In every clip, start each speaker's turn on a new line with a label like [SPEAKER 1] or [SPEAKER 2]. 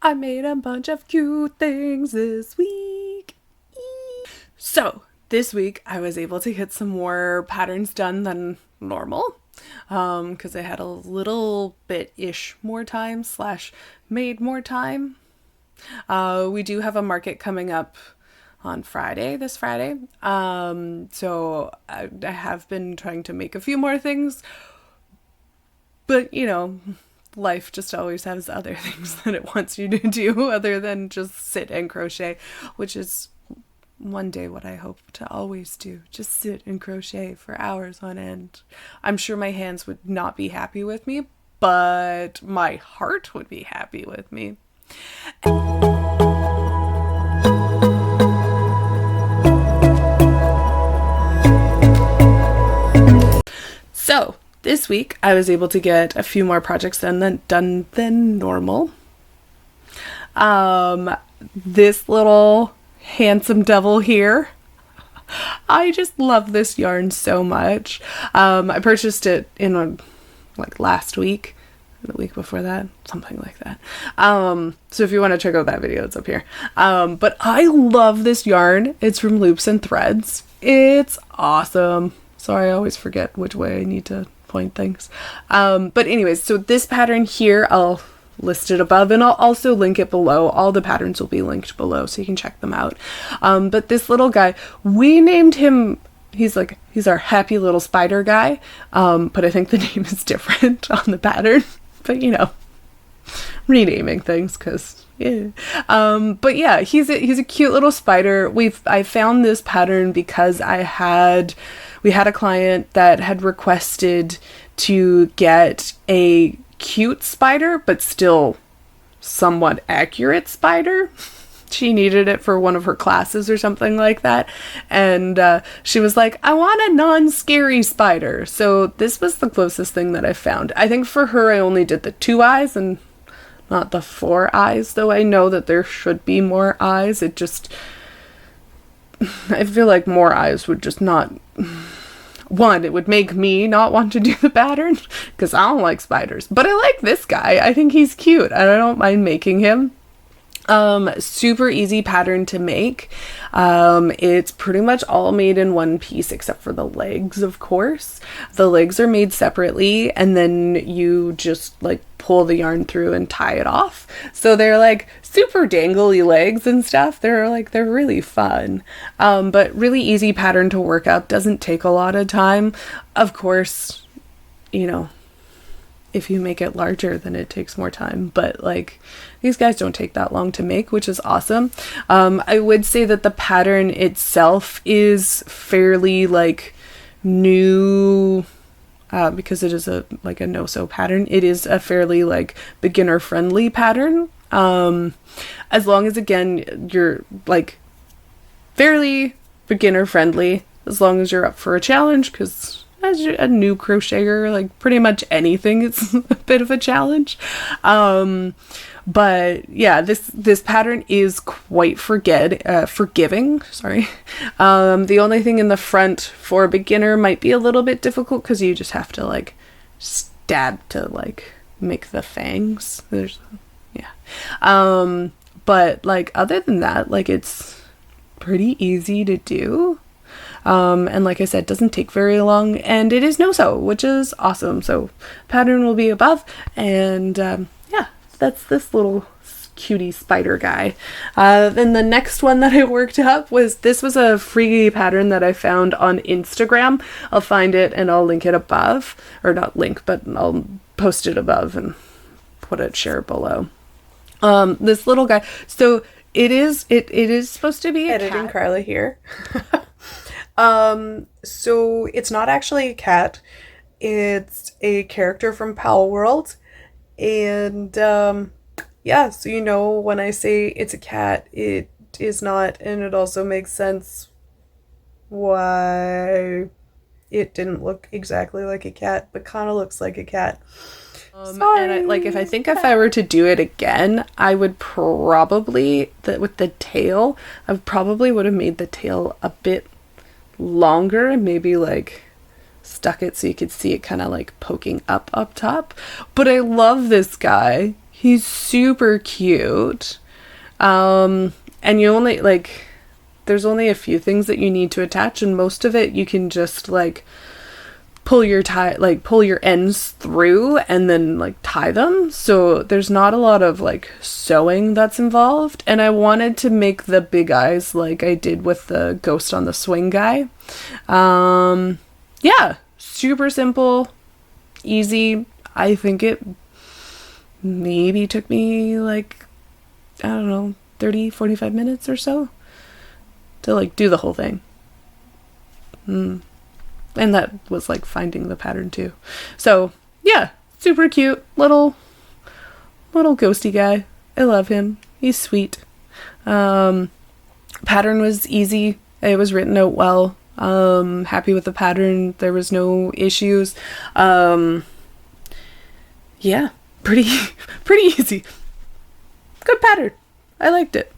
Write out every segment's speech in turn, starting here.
[SPEAKER 1] I made a bunch of cute things this week. So, this week I was able to get some more patterns done than normal because I had a little bit-ish more time slash made more time. We do have a market coming up on this Friday. So I have been trying to make a few more things, but life just always has other things that it wants you to do other than just sit and crochet, which is one day what I hope to always do. Just sit and crochet for hours on end. I'm sure my hands would not be happy with me, but my heart would be happy with me. So, this week I was able to get a few more projects done than normal. This little handsome devil here, I just love this yarn so much. I purchased it in last week, the week before that, something like that. So if you want to check out that video, it's up here. But I love this yarn. It's from Loops and Threads. It's awesome. Sorry, I always forget which way I need to point things. But anyways, so this pattern here, I'll list it above and I'll also link it below. All the patterns will be linked below so you can check them out. But this little guy, we named him, he's our happy little spider guy. But I think the name is different on the pattern. But renaming things because yeah. But yeah, he's a cute little spider. I found this pattern because we had a client that had requested to get a cute spider but still somewhat accurate spider. She needed it for one of her classes or something like that, and she was like, I want a non-scary spider. So this was the closest thing that I found. I think for her I only did the 2 eyes and not the 4 eyes, though I know that there should be more eyes. I feel like more eyes would just not... One, it would make me not want to do the pattern because I don't like spiders. But I like this guy. I think he's cute and I don't mind making him. Super easy pattern to make. It's pretty much all made in one piece except for the legs, of course. The legs are made separately and then you just pull the yarn through and tie it off. So they're super dangly legs and stuff. They're really fun. But really easy pattern to work up. Doesn't take a lot of time. Of course, if you make it larger, then it takes more time. But these guys don't take that long to make, which is awesome. I would say that the pattern itself is fairly new, because it is a no-sew pattern. It is a fairly beginner friendly pattern. As long as, again, you're fairly beginner friendly, as long as you're up for a challenge, because as a new crocheter, pretty much anything is a bit of a challenge. But yeah, this pattern is quite forgiving. Sorry. The only thing in the front for a beginner might be a little bit difficult because you just have to stab to make the fangs. But other than that, it's pretty easy to do. And like I said, doesn't take very long, and it is no-sew, which is awesome. So pattern will be above, and yeah, that's this little cutie spider guy. Then the next one that I worked up was a free pattern that I found on Instagram. I'll find it and I'll link it above, or not link, but I'll post it above and share it below. This little guy. So it is supposed to be editing Carla here. So it's not actually a cat. It's a character from Palworld. And, yeah, so when I say it's a cat, it is not, and it also makes sense why it didn't look exactly like a cat, but kind of looks like a cat. And if I were to do it again, I would probably, with the tail, I probably would have made the tail a bit longer and maybe stuck it so you could see it kind of poking up top. But I love this guy. He's super cute. And you only, like, there's only a few things that you need to attach, and most of it you can just, like, pull your ends through and then, like, tie them. So there's not a lot of, like, sewing that's involved. And I wanted to make the big eyes like I did with the Ghost on the Swing guy. Yeah, super simple, easy. I think it maybe took me, like, I don't know, 30, 45 minutes or so to, like, do the whole thing. And that was, like, finding the pattern too. So yeah, super cute little ghosty guy. I love him. He's sweet. Pattern was easy. It was written out well. Happy with the pattern. There was no issues. Yeah, pretty easy. Good pattern. I liked it.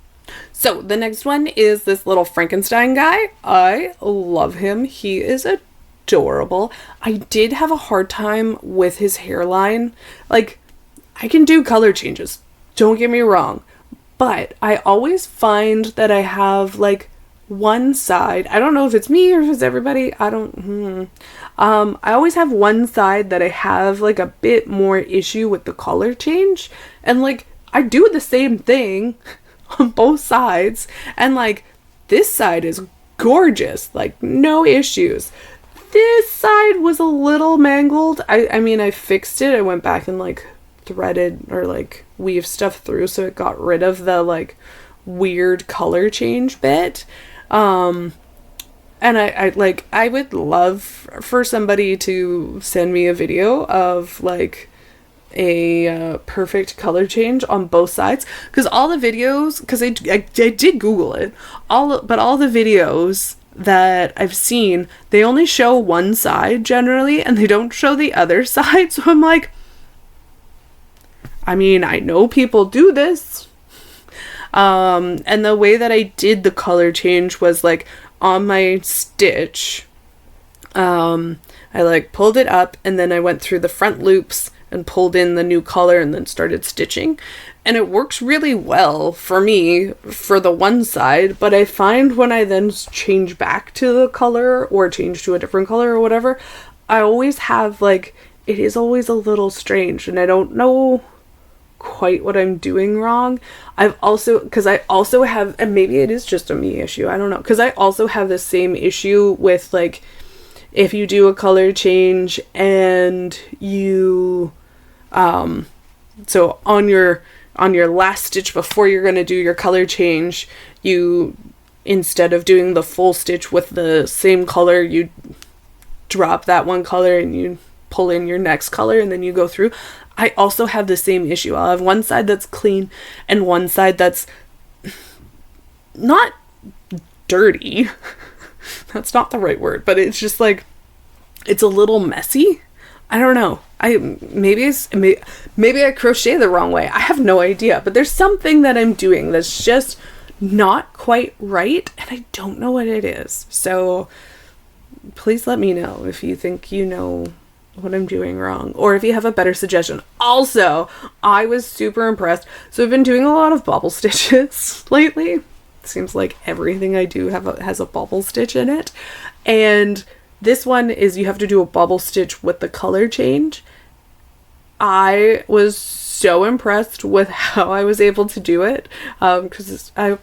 [SPEAKER 1] So the next one is this little Frankenstein guy. I love him. He is adorable. I did have a hard time with his hairline. Like, I can do color changes, don't get me wrong, but I always find that I have, like, one side, I don't know if it's me or if it's everybody, I always have one side that I have, like, a bit more issue with the color change, and, like, I do the same thing on both sides, and, like, this side is gorgeous, like, no issues. This side was a little mangled. I mean, I fixed it. I went back and, like, threaded or, like, weave stuff through so it got rid of the, like, weird color change bit. And I would love for somebody to send me a video of, like, a perfect color change on both sides, because all the videos, because I did Google it, all the videos that I've seen, they only show one side generally, and they don't show the other side. So I'm like, I mean, I know people do this. And the way that I did the color change was, like, on my stitch, I, like, pulled it up, and then I went through the front loops and pulled in the new color and then started stitching. And it works really well for me for the one side, but I find when I then change back to the color or change to a different color or whatever, I always have, like, it is always a little strange, and I don't know quite what I'm doing wrong. Because I also have, and maybe it is just a me issue, I don't know, because I also have the same issue with, like, if you do a color change and you, so on your last stitch before you're going to do your color change, you, instead of doing the full stitch with the same color, you drop that one color and you pull in your next color and then you go through. I also have the same issue. I'll have one side that's clean and one side that's not dirty. That's not the right word, but it's just, like, it's a little messy. I don't know. Maybe I crochet the wrong way. I have no idea, but there's something that I'm doing that's just not quite right, and I don't know what it is. So please let me know if you think you know what I'm doing wrong, or if you have a better suggestion. Also, I was super impressed. So I've been doing a lot of bobble stitches lately. It seems like everything I do has a bobble stitch in it. And this one is, you have to do a bobble stitch with the color change. I was so impressed with how I was able to do it, because I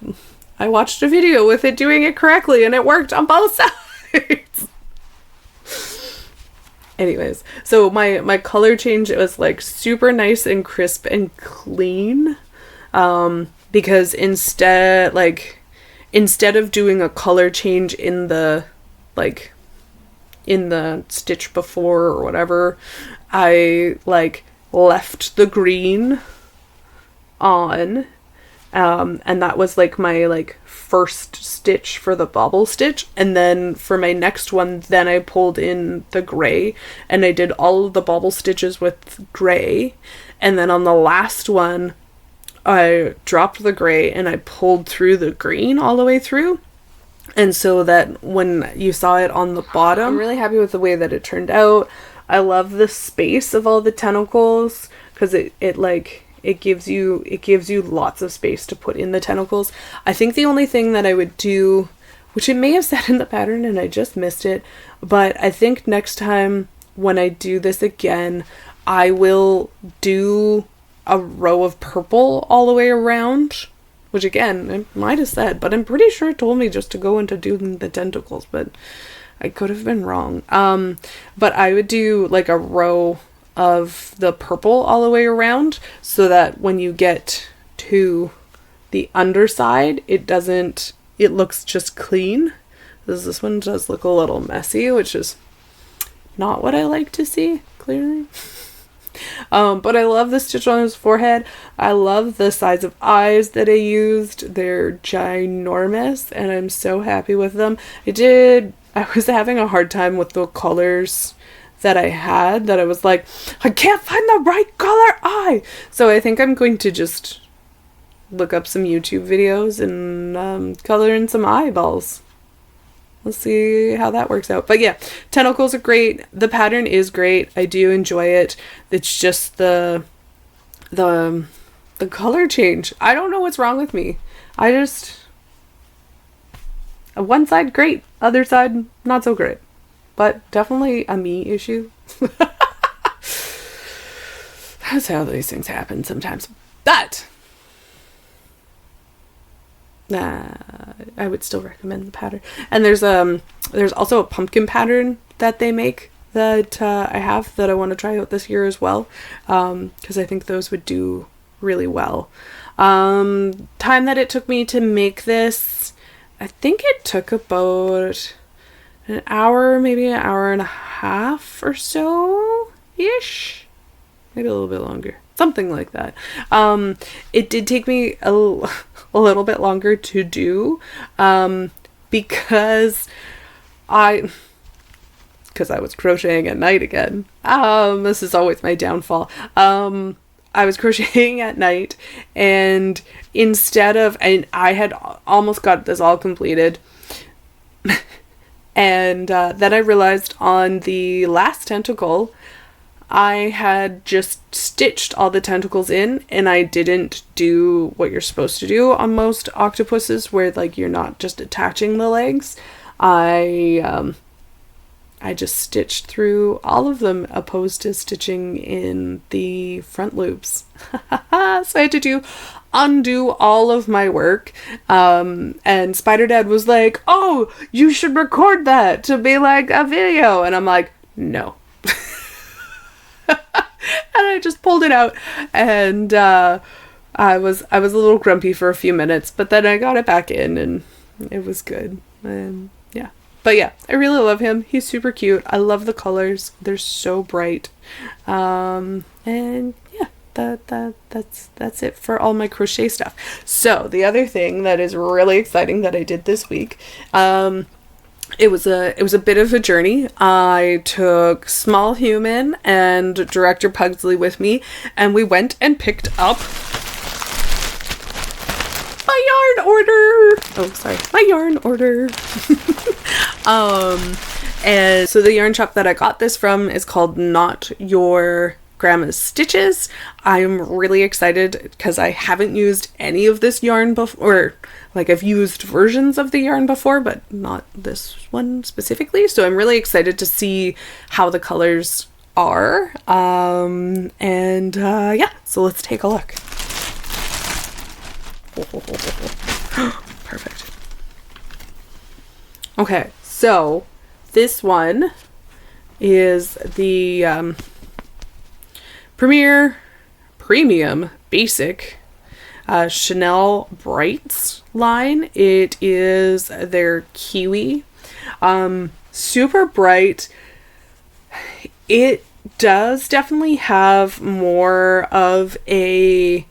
[SPEAKER 1] watched a video with it doing it correctly, and it worked on both sides. Anyways, so my color change, it was, like, super nice and crisp and clean, because instead of doing a color change in the, like, in the stitch before or whatever, I, like, left the green on, and that was, like, my, like, first stitch for the bobble stitch, and then for my next one, then I pulled in the gray, and I did all of the bobble stitches with gray, and then on the last one, I dropped the gray, and I pulled through the green all the way through. And so that when you saw it on the bottom, I'm really happy with the way that it turned out. I love the space of all the tentacles, because it It gives you lots of space to put in the tentacles. I think the only thing that I would do, which it may have said in the pattern and I just missed it, but I think next time when I do this again, I will do a row of purple all the way around, which again, it might have said, but I'm pretty sure it told me just to go into doing the tentacles, but I could have been wrong. But I would do like a row of the purple all the way around so that when you get to the underside, it looks just clean. This one does look a little messy, which is not what I like to see, clearly. But I love the stitch on his forehead. I love the size of eyes that I used. They're ginormous and I'm so happy with them. I was having a hard time with the colors that I had, that I was like, I can't find the right color eye. So I think I'm going to just look up some YouTube videos and color in some eyeballs. Let's see how that works out. But yeah, tentacles are great. The pattern is great. I do enjoy it. It's just the color change. I don't know what's wrong with me. One side great, other side not so great. But definitely a me issue. That's how these things happen sometimes. But I would still recommend the pattern. And there's also a pumpkin pattern that they make that I have that I want to try out this year as well, because I think those would do really well. Time that it took me to make this, I think it took about an hour, maybe an hour and a half or so ish, maybe a little bit longer, something like that. It did take me a little bit longer to do, because I was crocheting at night again. This is always my downfall. I was crocheting at night, and I had almost got this all completed. And then I realized on the last tentacle, I had just stitched all the tentacles in, and I didn't do what you're supposed to do on most octopuses, where like you're not just attaching the legs. I just stitched through all of them, opposed to stitching in the front loops. So I had to undo all of my work. And Spider Dad was like, oh, you should record that to be like a video. And I'm like, no. And I just pulled it out, and I was a little grumpy for a few minutes, but then I got it back in and it was good. And yeah. But yeah, I really love him. He's super cute. I love the colors. They're so bright. And yeah, that's it for all my crochet stuff. So the other thing that is really exciting that I did this week, it was a bit of a journey. I took Small Human and Director Pugsley with me, and we went and picked up my yarn order. Oh, sorry, my yarn order. And so the yarn shop that I got this from is called Not Your Grandma's Stitches. I'm really excited because I haven't used any of this yarn before. Like, I've used versions of the yarn before, but not this one specifically. So I'm really excited to see how the colors are. Yeah, so let's take a look. Perfect. Okay, so this one is the Premium Basic Chanel Brights line. It is their Kiwi. Super bright. It does definitely have more of a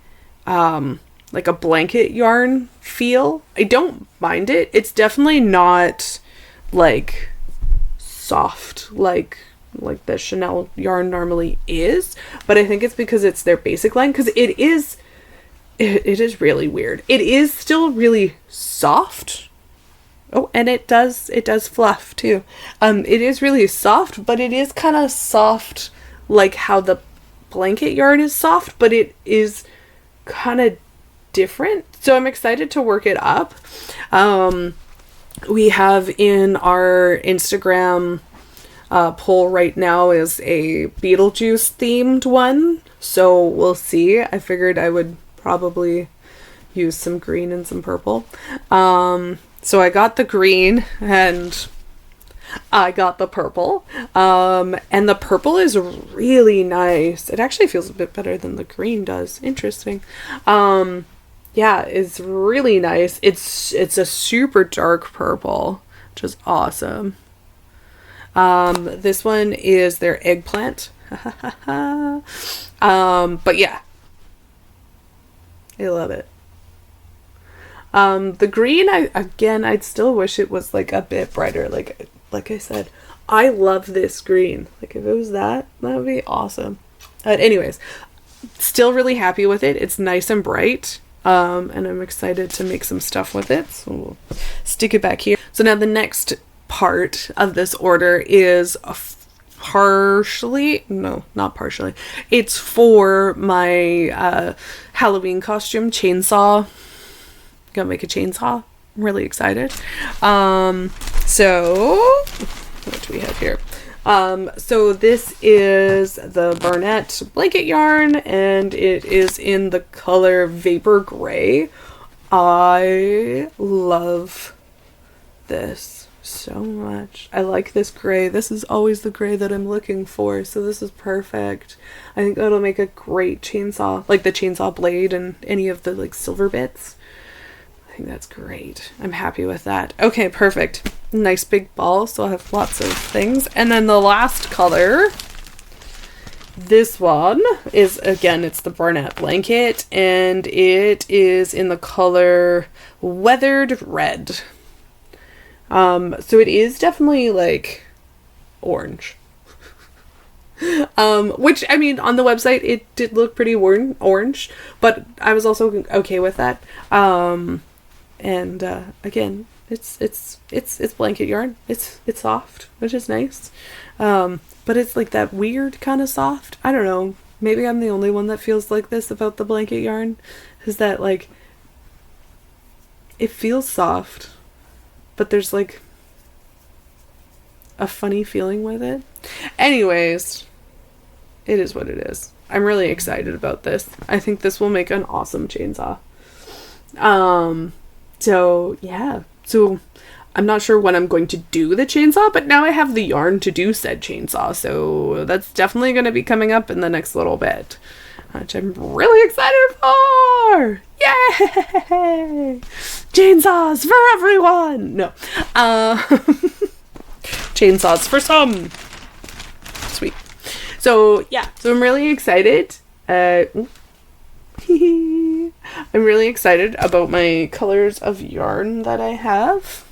[SPEAKER 1] like a blanket yarn feel. I don't mind it. It's definitely not like soft like the Chanel yarn normally is, but I think it's because it's their basic line, because it is really weird. It is still really soft. Oh, and it does fluff too. It is really soft, but it is kind of soft like how the blanket yarn is soft, but it is kind of different. So I'm excited to work it up. We have in our Instagram poll right now is a Beetlejuice themed one. So we'll see. I figured I would probably use some green and some purple. So I got the green and I got the purple. And the purple is really nice. It actually feels a bit better than the green does. Interesting. Yeah, it's really nice. It's a super dark purple, which is awesome. This one is their eggplant. But yeah, I love it. The green, I'd still wish it was like a bit brighter. Like I said, I love this green. Like if it was that would be awesome. But anyways, still really happy with it. It's nice and bright. And I'm excited to make some stuff with it. So we'll stick it back here. So now the next part of this order is not partially. It's for my Halloween costume chainsaw. Gonna make a chainsaw. I'm really excited. So what do we have here? So this is the Barnett blanket yarn, and it is in the color Vapor Gray. I love this so much. I like this gray. This is always the gray that I'm looking for, so this is perfect. I think that'll make a great chainsaw, like the chainsaw blade and any of the like silver bits. I think that's great. I'm happy with that. Okay, perfect. Nice big ball, so I'll have lots of things. And then the last color, this one is, again, it's the Barnett blanket, and it is in the color Weathered Red. So it is definitely like orange. Which, I mean, on the website it did look pretty orange, but I was also okay with that. And again, it's blanket yarn. It's soft, which is nice. But it's like that weird kind of soft. I don't know. Maybe I'm the only one that feels like this about the blanket yarn. Is that like it feels soft, but there's like a funny feeling with it. Anyways, it is what it is. I'm really excited about this. I think this will make an awesome chainsaw. So yeah. So I'm not sure when I'm going to do the chainsaw, but now I have the yarn to do said chainsaw. So that's definitely going to be coming up in the next little bit, which I'm really excited for. Yay! Chainsaws for everyone. No. Chainsaws for some. Sweet. So yeah, so I'm really excited. I'm really excited about my colors of yarn that I have.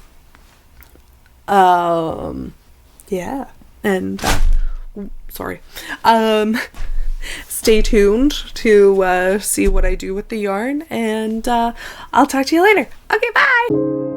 [SPEAKER 1] Yeah, and sorry. Stay tuned to see what I do with the yarn, and I'll talk to you later. Okay, bye.